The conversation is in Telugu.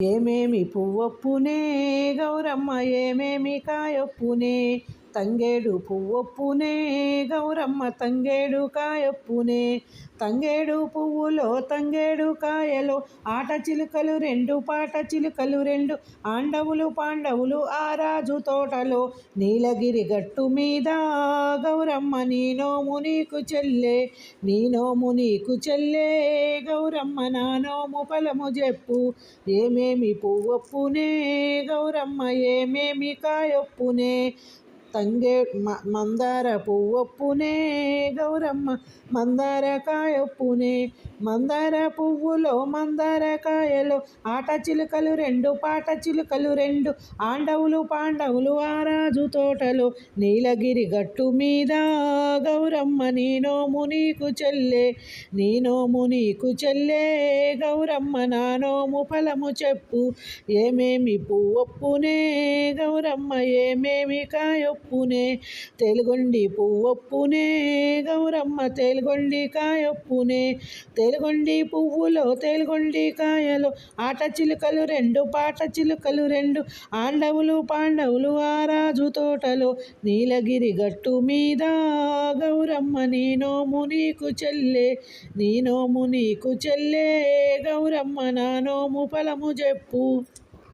ఏమేమి పువ్వొప్పునే గౌరమ్మ ఏమేమి కాయొప్పునే తంగేడు పువ్వొప్పునే గౌరమ్మ తంగేడు కాయొప్పునే తంగేడు పువ్వులో తంగేడు కాయలో ఆట చిలుకలు రెండు పాట చిలుకలు రెండు ఆండవులు పాండవులు ఆ రాజు తోటలో నీలగిరి గట్టు మీద గౌరమ్మ నీ నోము నీకు చెల్లే నీ నోము నీకు చెల్లే గౌరమ్మ నా నోము ఫలము చెప్పు ఏమేమి పువ్వొప్పునే గౌరమ్మ ఏమేమి కాయొప్పునే మందార పువ్వొప్పునే గౌరమ్మ మందార కాయొప్పునే మందార పువ్వులో మందార కాయలో ఆట చిలుకలు రెండు పాట చిలుకలు రెండు ఆండవులు పాండవులు ఆ రాజు తోటలో నీలగిరి గట్టు మీద గౌరమ్మ నీ నోము నీకు చెల్లే నీ నోము నీకు చెల్లే గౌరమ్మ నా నోము ఫలము చెప్పు ఏమేమి పువ్వొప్పునే గౌరమ్మ ఏమేమి కాయొప్పునే తెలుగొండి పువ్వొప్పునే గౌరమ్మ తెలుగొండి కాయొప్పునే తెలుగొండి పువ్వులో తెలుగొండి కాయలో ఆట చిలుకలు రెండు పాట చిలుకలు రెండు ఆండవులు పాండవులు ఆ రాజు తోటలో నీలగిరి గట్టు మీద గౌరమ్మ నీ నోము నీకు చెల్లే నీ నోము నీకు చెల్లే గౌరమ్మ నా నోము ఫలము చెప్పు.